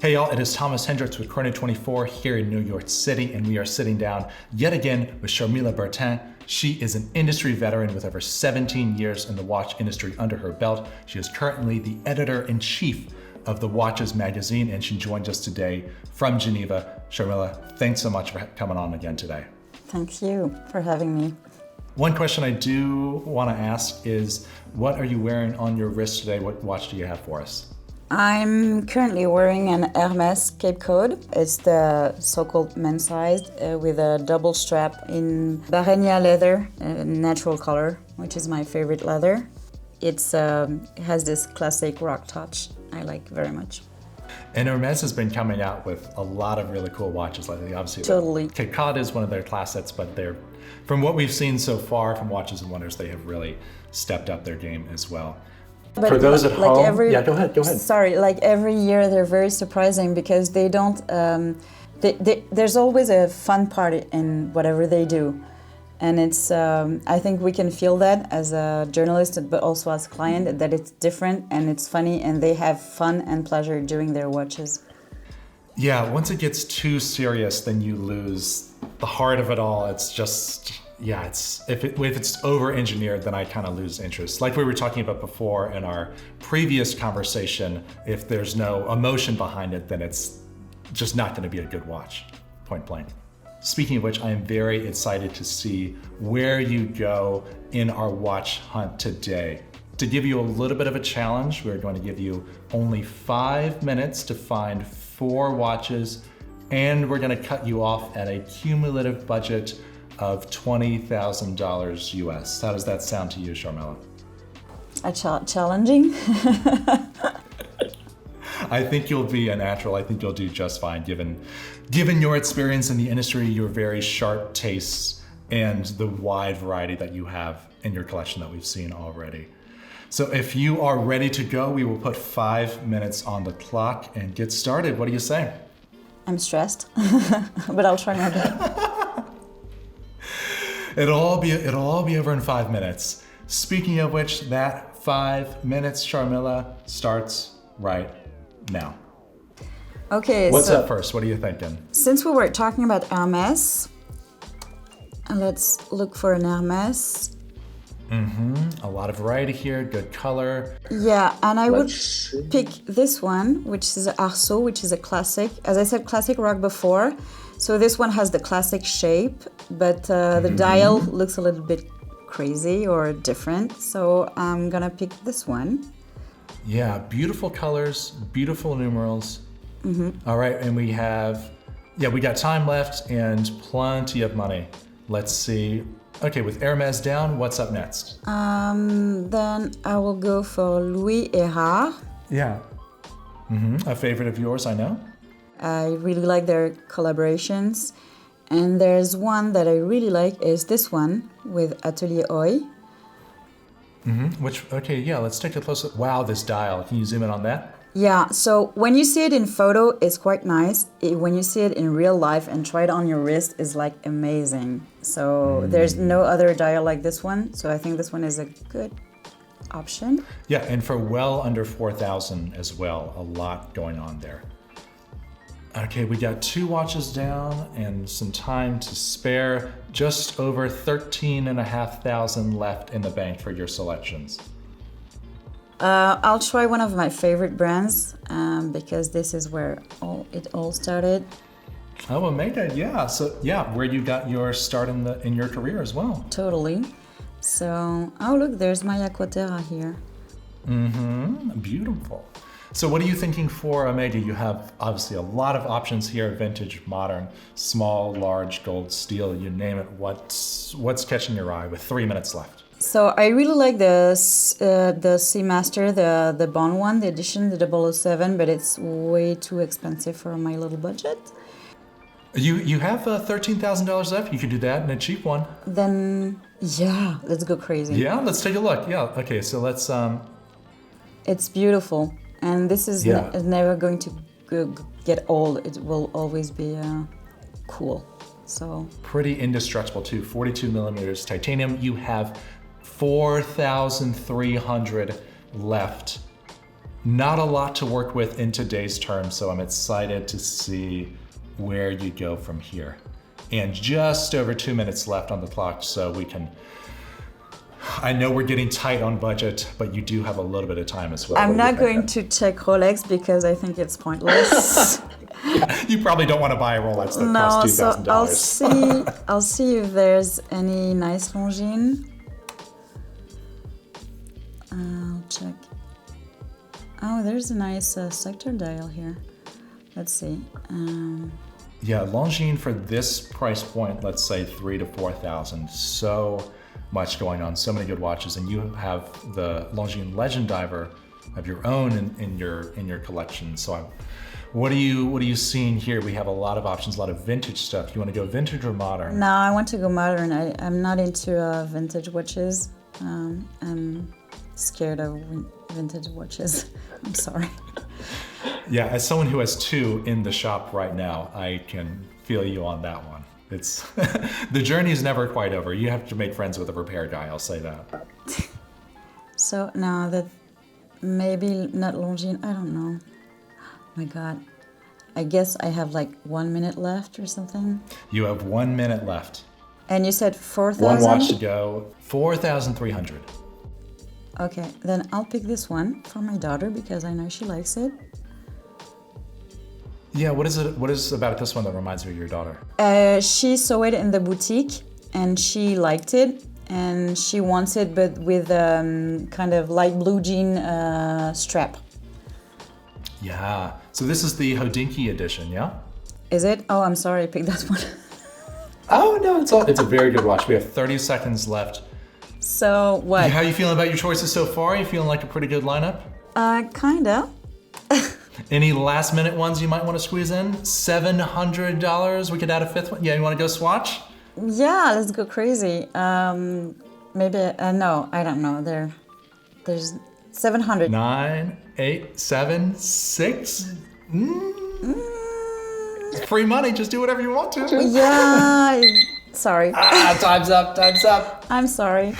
Hey y'all, it is Thomas Hendricks with Chrono24 here in New York City, and we are sitting down yet again with Sharmila Bertin. She is an industry veteran with over 17 years in the watch industry under her belt. She is currently the editor-in-chief of the Watches magazine, and she joins us today from Geneva. Sharmila, thanks so much for coming on again today. Thank you for having me. One question I do want to ask is, what are you wearing on your wrist today? What watch do you have for us? I'm currently wearing an Hermès Cape Cod. It's the so-called men's size with a double strap in Barenia leather, natural color, which is my favorite leather. It has this classic rock touch I like very much. And Hermès has been coming out with a lot of really cool watches lately. Obviously, Totally. Cape Cod is one of their classics, but from what we've seen so far from Watches and Wonders, they have really stepped up their game as well. But for those at home, go ahead. Sorry, like every year they're very surprising because they don't, there's always a fun part in whatever they do. And it's, I think we can feel that as a journalist, but also as a client, that it's different and it's funny and they have fun and pleasure doing their watches. Yeah, once it gets too serious, then you lose the heart of it all. It's just, yeah, if it's over-engineered, then I kind of lose interest. Like we were talking about before in our previous conversation, if there's no emotion behind it, then it's just not going to be a good watch, point blank. Speaking of which, I am very excited to see where you go in our watch hunt today. To give you a little bit of a challenge, we're going to give you only 5 minutes to find 4 watches, and we're going to cut you off at a cumulative budget of $20,000 US. How does that sound to you, Sharmila? Challenging? I think you'll be a natural. I think you'll do just fine given your experience in the industry, your very sharp tastes, and the wide variety that you have in your collection that we've seen already. So if you are ready to go, we will put 5 minutes on the clock and get started. What do you say? I'm stressed, but I'll try my best. It'll all be over in 5 minutes. Speaking of which, that 5 minutes, Sharmila, starts right now. Okay. What's up first? What are you thinking? Since we were talking about Hermès, let's look for an Hermès. A lot of variety here, good color. Yeah, and I would pick this one, which is Arceau, which is a classic. As I said, classic rock before. So this one has the classic shape, but the dial looks a little bit crazy or different. So I'm gonna pick this one. Yeah, beautiful colors, beautiful numerals. All right, and we got time left and plenty of money. Let's see. Okay, with Hermès down, what's up next? Then I will go for Louis Erard. Yeah. A favorite of yours, I know. I really like their collaborations. And there's one that I really like is this one with Atelier Oeil. Let's take a close look. Wow, this dial. Can you zoom in on that? Yeah, so when you see it in photo, it's quite nice. When you see it in real life and try it on your wrist, it's like amazing. So there's no other dial like this one. So I think this one is a good option. Yeah, and for well under 4,000 as well, a lot going on there. Okay, we got 2 watches down and some time to spare. Just over 13,500 left in the bank for your selections. I'll try one of my favorite brands because this is where it all started. Oh, Omega, yeah. So yeah, where you got your start in your career as well. Totally. So, oh look, there's my Aquaterra here. Beautiful. So what are you thinking for Omega? You have obviously a lot of options here: vintage, modern, small, large, gold, steel, you name it. What's catching your eye with 3 minutes left? So I really like the Seamaster, the Bond one, the edition, the 007, but it's way too expensive for my little budget. You have $13,000 left. You could do that in a cheap one. Then yeah, let's go crazy. Yeah, let's take a look. Yeah, okay. So let's. It's beautiful, and this is never going to get old. It will always be cool. So pretty indestructible too. 42 millimeters titanium. You have 4,300 left Not a lot to work with in today's terms, so I'm excited to see where you go from here. And just over 2 minutes left on the clock, so we can, I know we're getting tight on budget, but you do have a little bit of time as well. I'm not going to check Rolex because I think it's pointless. You probably don't want to buy a Rolex that costs $2,000. So I'll see if there's any nice Longines. I'll check. Oh, there's a nice sector dial here. Let's see. Yeah, Longines for this price point, let's say 3,000 to 4,000. So much going on, so many good watches, and you have the Longines Legend Diver of your own in your collection. So what are you seeing here? We have a lot of options, a lot of vintage stuff. You want to go vintage or modern? No, I want to go modern. I'm not into vintage watches. I'm scared of vintage watches. I'm sorry. Yeah, as someone who has two in the shop right now, I can feel you on that one. It's the journey is never quite over. You have to make friends with a repair guy, I'll say that. So now that maybe not Longines, I don't know. My God, I guess I have like 1 minute left or something. You have 1 minute left. And you said 4,000? One watch to go, 4,300. Okay, then I'll pick this one for my daughter because I know she likes it. Yeah, what is about this one that reminds you of your daughter? She saw it in the boutique and she liked it and she wants it but with kind of light blue jean strap. Yeah, so this is the Hodinkee edition, yeah? Is it? Oh, I'm sorry, I picked that one. Oh no, it's a very good watch. We have 30 seconds left. So what? How are you feeling about your choices so far? Are you feeling like a pretty good lineup? Kinda. Any last minute ones you might want to squeeze in? $700, we could add a fifth one. Yeah, you want to go swatch? Yeah, let's go crazy. Maybe, no, I don't know. There's 700. 9, 8, 7, 6. Free money, just do whatever you want to. Yeah, sorry. Time's up. I'm sorry.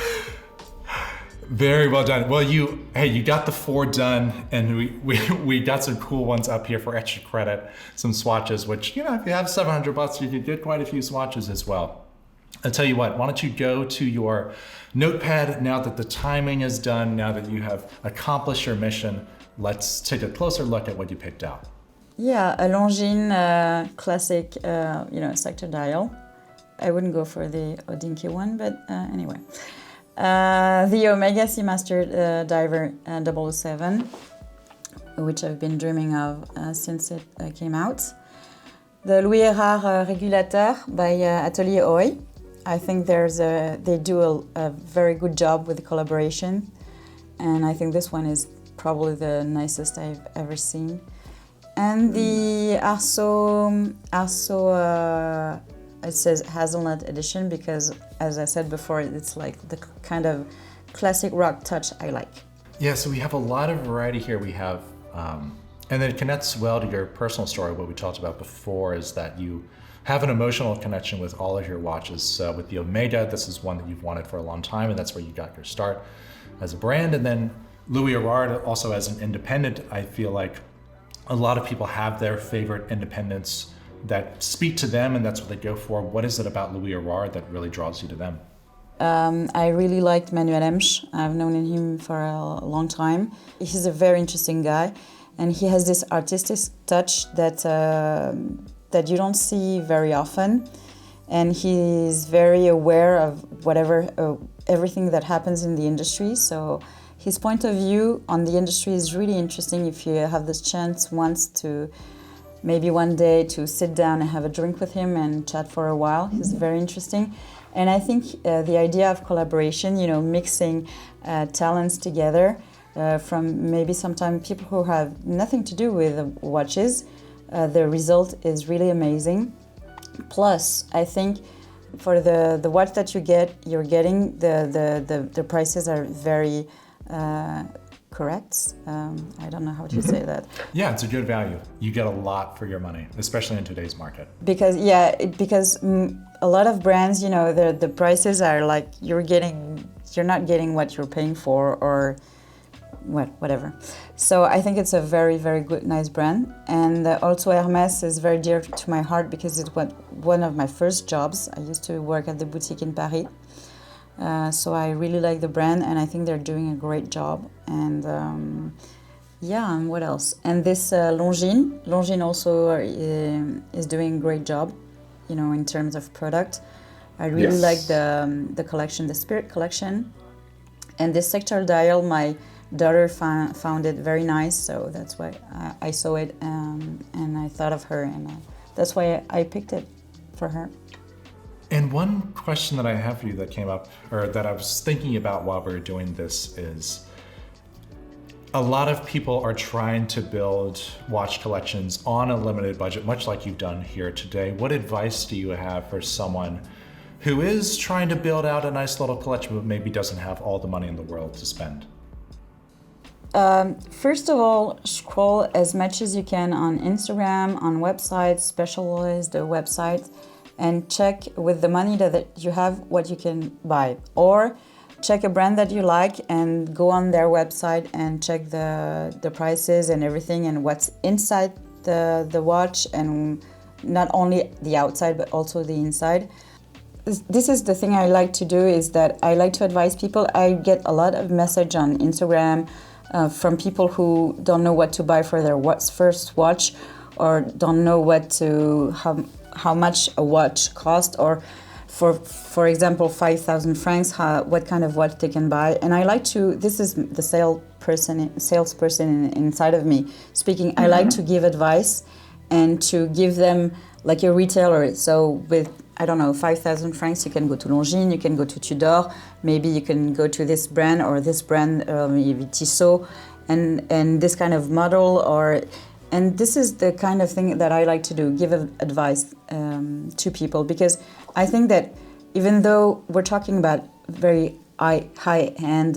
Very well done. Well, you got the 4 done, and we got some cool ones up here for extra credit, some swatches, which, if you have $700, you could get quite a few swatches as well. I'll tell you what, why don't you go to your notepad now that the timing is done, now that you have accomplished your mission, let's take a closer look at what you picked out. Yeah, a Longines classic, sector dial. I wouldn't go for the Hodinkee one, but anyway. The Omega Seamaster Diver 007, which I've been dreaming of since it came out. The Louis Erard Regulateur by Atelier Oeil. I think they do a very good job with the collaboration, and I think this one is probably the nicest I've ever seen. And the Arceau it says Hazelnut edition because, as I said before, it's like the kind of classic rock touch I like. Yeah, so we have a lot of variety here. We have, and it connects well to your personal story. What we talked about before is that you have an emotional connection with all of your watches. So with the Omega, this is one that you've wanted for a long time, and that's where you got your start as a brand. And then Louis Erard, also as an independent, I feel like a lot of people have their favorite independents that speak to them, and that's what they go for. What is it about Louis Erard that really draws you to them? I really liked Manuel Emsch. I've known him for a long time. He's a very interesting guy, and he has this artistic touch that you don't see very often. And he's very aware of everything that happens in the industry. So his point of view on the industry is really interesting. If you have this chance once to maybe one day to sit down and have a drink with him and chat for a while. He's very interesting. And I think the idea of collaboration, mixing talents together from maybe sometimes people who have nothing to do with watches, the result is really amazing. Plus, I think for the watch that you're getting, the prices are very correct. I don't know how to say that. Yeah, it's a good value. You get a lot for your money, especially in today's market. Because a lot of brands, the prices are like you're not getting what you're paying for, or whatever. So I think it's a very, very good, nice brand. And also Hermès is very dear to my heart because it was one of my first jobs. I used to work at the boutique in Paris. So I really like the brand, and I think they're doing a great job. And and what else? And this Longines also is doing a great job, in terms of product. I really like the collection, the Spirit collection. And this sectoral dial, my daughter found it very nice, so that's why I saw it and I thought of her, and that's why I picked it for her. And one question that I have for you that came up, or that I was thinking about while we were doing this, is a lot of people are trying to build watch collections on a limited budget, much like you've done here today. What advice do you have for someone who is trying to build out a nice little collection but maybe doesn't have all the money in the world to spend? First of all, scroll as much as you can on Instagram, on websites, specialized websites, and check with the money that you have what you can buy. Or check a brand that you like and go on their website and check the prices and everything and what's inside the watch, and not only the outside but also the inside. This is the thing I like to do, is that I like to advise people. I get a lot of message on Instagram from people who don't know what to buy for their first watch, or don't know how much a watch costs, or for example 5,000 francs, what kind of watch they can buy. And I like to, this is the salesperson inside of me speaking. I like to give advice and to give them like a retailer. So with, I don't know, 5,000 francs, you can go to Longines, you can go to Tudor, maybe you can go to this brand or this brand, maybe Tissot, and this kind of model, and this is the kind of thing that I like to do, give advice to people, because I think that even though we're talking about very high-end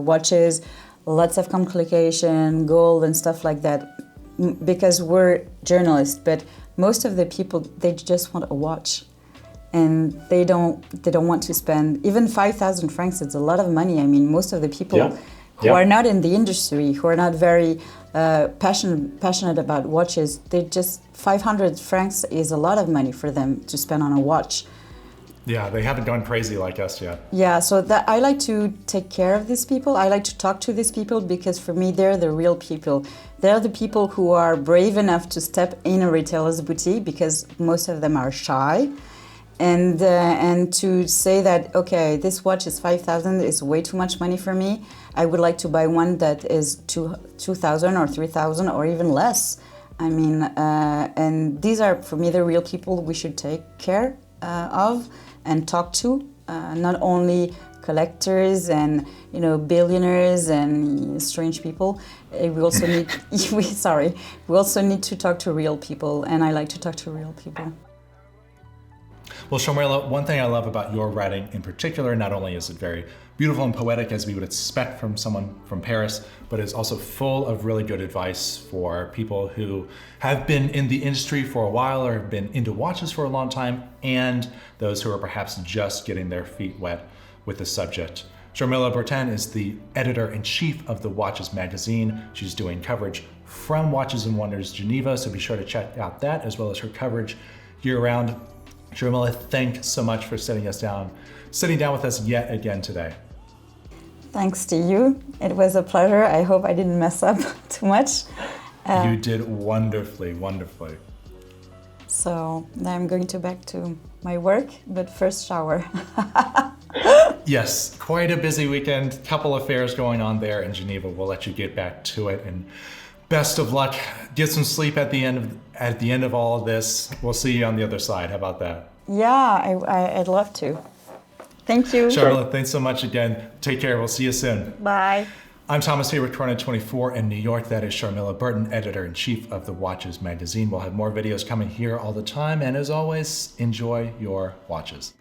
watches, lots of complication, gold and stuff like that, because we're journalists, but most of the people, they just want a watch. And they don't want to spend even 5,000 francs. It's a lot of money. I mean, most of the people who are not in the industry, who are not very passionate about watches, they just 500 francs is a lot of money for them to spend on a watch. Yeah, they haven't gone crazy like us yet. Yeah, so that I like to take care of these people. I like to talk to these people because for me, they're the real people. They're the people who are brave enough to step in a retailer's boutique, because most of them are shy. And to say that, okay, this watch is 5,000, is way too much money for me. I would like to buy one that is 2,000 or 3,000 or even less. I mean, and these are, for me, the real people we should take care of and talk to, not only collectors and billionaires and strange people. We also need we also need to talk to real people, and I like to talk to real people. Well, Sharmila, one thing I love about your writing in particular, not only is it very beautiful and poetic as we would expect from someone from Paris, but it's also full of really good advice for people who have been in the industry for a while or have been into watches for a long time, and those who are perhaps just getting their feet wet with the subject. Sharmila Bertin is the editor-in-chief of the Watches magazine. She's doing coverage from Watches and Wonders Geneva, so be sure to check out that, as well as her coverage year-round. Sharmila, thanks so much for sitting down with us yet again today. Thanks to you. It was a pleasure. I hope I didn't mess up too much. You did wonderfully. So now I'm going back to my work, but first shower. Yes, quite a busy weekend. Couple of fairs going on there in Geneva. We'll let you get back to it, and best of luck. Get some sleep at the end of all of this. We'll see you on the other side. How about that? Yeah, I'd love to. Thank you. Sharmila, thanks so much again. Take care. We'll see you soon. Bye. I'm Thomas here with Corner 24 in New York. That is Sharmila Bertin, editor-in-chief of the Watches magazine. We'll have more videos coming here all the time. And as always, enjoy your watches.